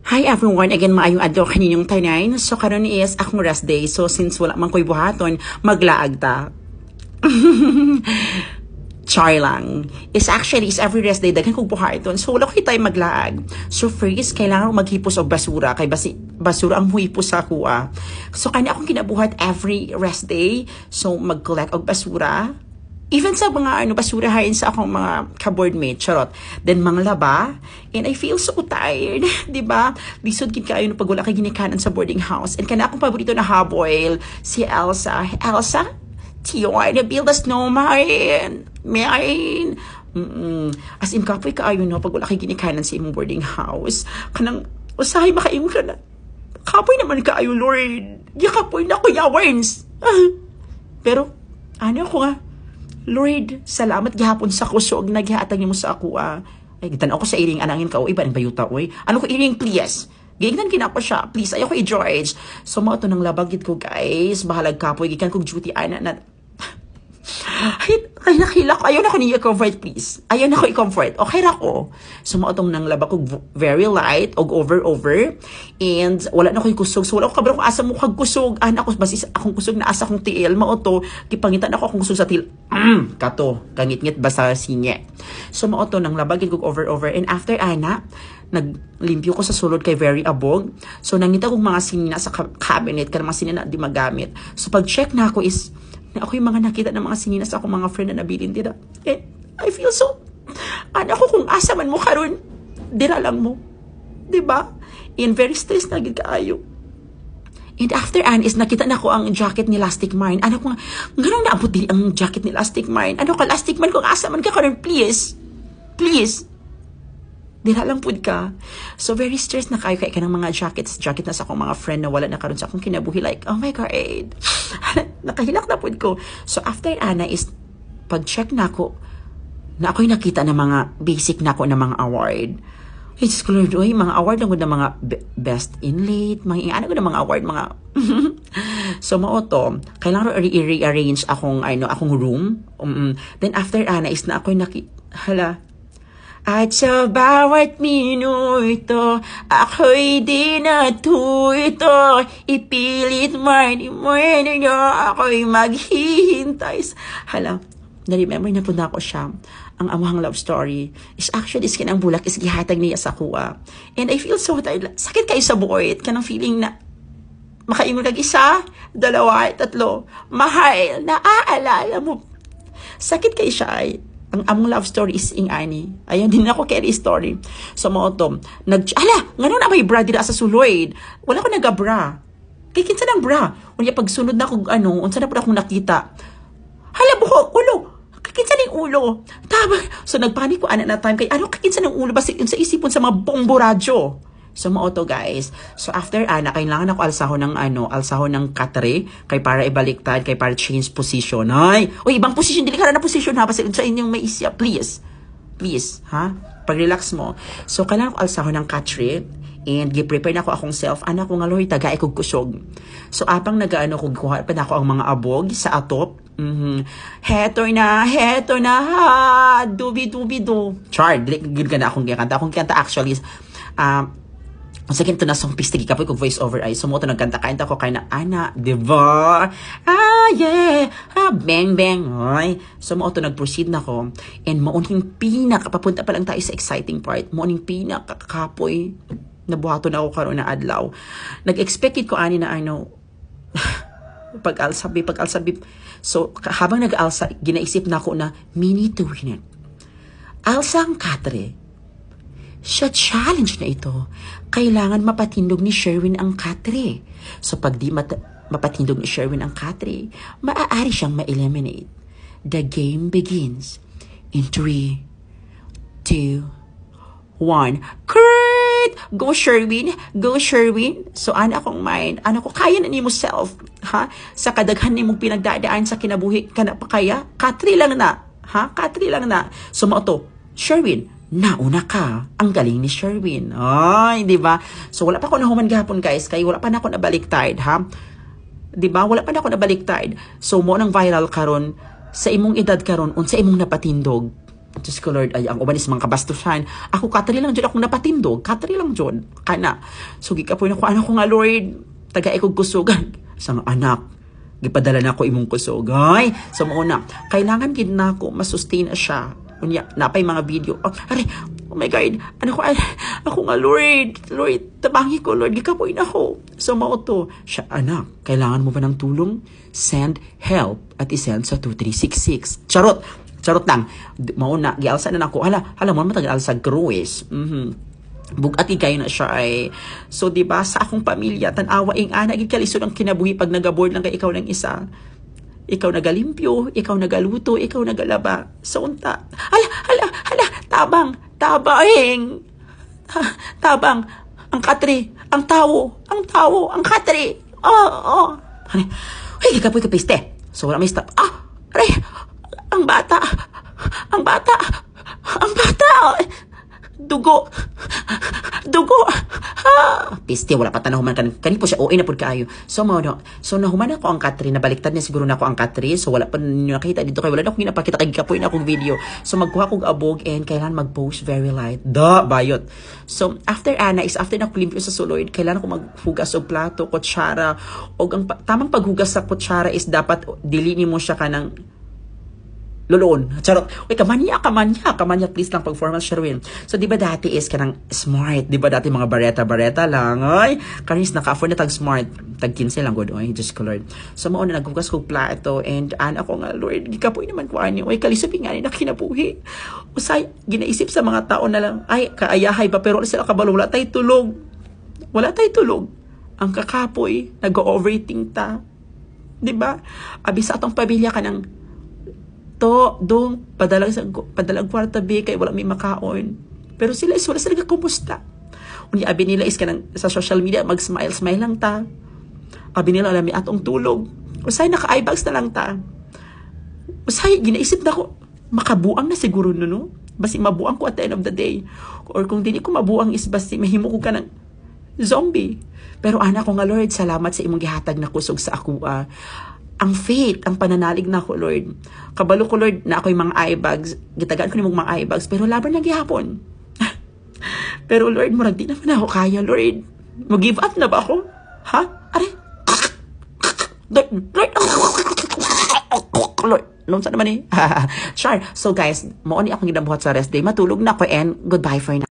Hi everyone, again maayong adlaw kaninyong tanan. So karon is akong rest day. So since wala man ko'y buhaton, maglaag ta. Char lang. It's every rest day daghan kog buhaton. So wala ko'y time maglaag. So first, kailangan ko maghipos og basura kay basura ang huipos sa kuha. So kanya akong kinabuhat every rest day. So mag-collect og basura. Even sa mga basurahain sa akong mga ka-board mate, charot. Then mga laba, and I feel so tired, di ba? Lisod gid kayo no pag wala kay ginikanan sa boarding house. And kana akong paborito na haboil, si Elsa. Elsa, do you want to build a snowman? Main. As in, kapoy kaayo no pag wala kay ginikanan sa imong boarding house. Kanang, usahay makaimong ka na. Kapoy naman kaayo, Lord. Kapoy na ko yawarns. Pero, ano ako nga? Lord, salamat gihapon sa kusog na gihatag niyo mo sa ako. Ay, gitan-aw ko sa iring anangin ka. Iba ang bayuta, oy. Ano ko iring, please? Gignan kinako siya. Please, ayaw ko i-George. So, mga ito nang labagit ko, guys. Bahalag kapoy. Gikan kong duty, ana na. Ay, nakilak. Ayaw na ko niya i-comfort, please. Ayaw na ko i-comfort. Okay ra ko. So, mga itong nang labag ko very light, og over. And, wala na ko kusog. So, wala ko kabalo kung asa mo kagkusog. Ako, basis akong kusog na asa kong tiil. Mga ito, kipangitan ako akong kusog sa tiil. Kato. Kangit-ngit basta sinye. So, mga ito nang labagin ko over. And after, naglimpyo ko sa sulod kay very abog. So, nangita kong mga sinina sa cabinet, kaya mga sinina di magamit. So, pag-check na ako is, ako yung mga nakita ng mga sininas ako mga friend na nabilin dira. I feel so, ko kung asa man mo karon, dira lang mo. Diba? And very stressed na gid kaayo. And after is nakita na ko ang jacket ni Elastic Mine. Ko nga, ganun naabot dili ang jacket ni Elastic Mine. Ka Elastic Mine kung asa man ka karon, please. Please. Dira lang pud ka. So very stressed na kayo kay kanang mga jacket na sa akong mga friend na wala na karon sa akong kinabuhi, like, oh my god, nakahilak na pud ko. So after is pag-check na ako na ako'y nakita na mga basic na ako na mga award. It's clear doy mga award lang na mga best inlate, mga ano ko na mga award, mga so mao to, kailangan i-rearrange akong room. Then after is na ako'y hala. At sa bawat minuto, ako'y di natuto. Ipilit man, ako'y maghihintay. Hala, na-remember na po na ako siya. Ang amahang love story is actually kinang bulak is gihatag niya sa kuha. And I feel so tired. Sakit kayo sa buoy. Kanang feeling na makaingon kag isa, dalawa, tatlo. Mahal, naaalala mo. Sakit kayo siya ay. Ang among love story is ani. Ayun din ako carry story. So mo to, ngano na may bra dira sa suloy. Wala ko nagabra. Kay kinsa nang bra? Unya pagsunod na ko unsa na pud akong nakita. Hala buhok, ulo. Kay kinsa ning ulo? Tama. So nagpanik ko na time kay kinsa nang ulo basta sa isipon sa mga bombo radyo. So mo to guys. So after kailangan ako alsahon ng katre kay para ibaliktad, kay para change position. Ay, ibang position dili ka na position ha basta sa inyong may isya, please. Please, ha? Pag-relax mo. So kailangan ko alsahon ng katre and gi-prepare na ako akong self. Ko nga Lord, tagaay kog kusog. So apang ko kuha pa na ako ang mga abog sa atop. Heto na ha, dubi do. Char, dili gid ka na akong kanta. Akong kanta actually is sa kinto na song pistigi kapoy kog voice over ay so mo to nagkanta-kanta ko kay na ana, diba? Yeah. Bang bang. Ay. So mo to nag-proceed na ko and mauning papunta pa lang tayo sa exciting part. Mauning kapoy nabuhaton ako karon na adlaw. Nag-expect ko ani na pag-alsabi. So habang nag-alsa ginaisip na ko na mini to win it. Alsa ang katre. Sa challenge na ito, kailangan mapatindog ni Sherwin ang katre. So pag di mapatindog ni Sherwin ang katre, maaari siyang ma-eliminate. The game begins in 3, 2, 1. Great! Go Sherwin! Go Sherwin! So akong mind, ko kaya na ni mo self, ha? Sa kadaghan ni mong pinagdadaan sa kinabuhi, ka na pa kaya? Katre lang na, ha? Katre lang na. So mo to, Sherwin, nauna ka. Ang galing ni Sherwin. Ay, di ba? So, wala pa ako nahuman gahapon, guys. Kaya wala pa na ako nabaliktad, ha? Di ba? Wala pa na ako nabaliktad. So, mo nang viral karon sa imong edad karon unsa imong napatindog. Diyos ko Lord, ay ang uban is mga kabastusan. Ako katri lang dyan akong napatindog. Katri lang dyan. Kana. So gikapoy na ko, anak ko nga Lord, taga ikog kusugan. Sa nga anak, gipadala na ako imong kusog. Ay, so mauna, kailangan gid na ako masustain na siya. Unya, napay mga video. Oh, my God, ako nga Lord, tabangi ko Lord, gikapoy na ako. So mao to, siya, anak, kailangan mo ba ng tulong? Send help at isend sa 2366. Charot lang. Mauna, gialsa na ako. Hala mo matagal sa cruise. Bugati kayo na siya ay. So, di ba sa akong pamilya, tanawa ing ana, gikalisod ang kinabuhi pag nagaboard lang kay ikaw ng isa. Ikaw nagalimpyo, ikaw nagaluto, ikaw nagalaba. So, unta. Tabang. Ang katri, ang tawo, ang katri. Ay, kapoy kapiste. So, wala may stop. Ang bata. Dugo. Piste, wala pa tanahuman kani po siya. Na pud kaayo. So nahuman ako ang Katri, nabaliktad niya siguro na ako ang Katri. So wala pa ninyo nakita dito kay wala na akong ginapakita kay kapoy na akong video. So magkuha kog abog and kailan mag-post very light. Bayot. So after ana is after na klimpyo sa sulod, kailan ko maghugas og plato, kutsara, og ang tamang paghugas sa kutsara is dapat dili nimo siya kanang loloon. Charot. Uy, kamanya, please lang pag formal Sherwin. So, di ba dati is kanang smart? Di ba dati mga bareta lang? Ay, kanis naka-afford na tag smart. Tag 15 lang, good. Ay, just ko Lord. So, mauna, naghugas ko plato and ako nga, Lord, gikapoy naman ko ani. Uy, kalisapin nga ni na kinabuhi. Usay, ginaisip sa mga tao na lang, ay, kaayahay ba? Pero sila kabalo, wala tayo tulog. Ang kakapoy, nag-overthink ta. Di ba? Abi sa atong pamilya ka ng padalag kwarta be kay wala may makaon. Pero wala sila kumusta. Unya abi nila is kanang sa social media mag-smile lang ta. Abi nila alam atong tulog. Usay naka-eyebags na lang ta. Usay ginaisip na ko makabuang na siguro no. Basi mabuang ko at the end of the day. Or kung dili ko mabuang is basi mahimo ko kanang zombie. Pero anak ko nga Lord, salamat sa imong gihatag na kusog sa ako. Ang faith, ang pananalig na ko, Lord. Kabalo ko, Lord, na ako'y mga eye bags. Gitagaan ko ni mong mga eye bags, pero laban lang gihapon. Pero, Lord, murag di naman ako kaya, Lord. Mag-give up na ba ako? Ha? Lord, nung saan naman eh? Sure. So, guys, mauni akong ginabuhat sa rest day. Matulog na ako and goodbye for now.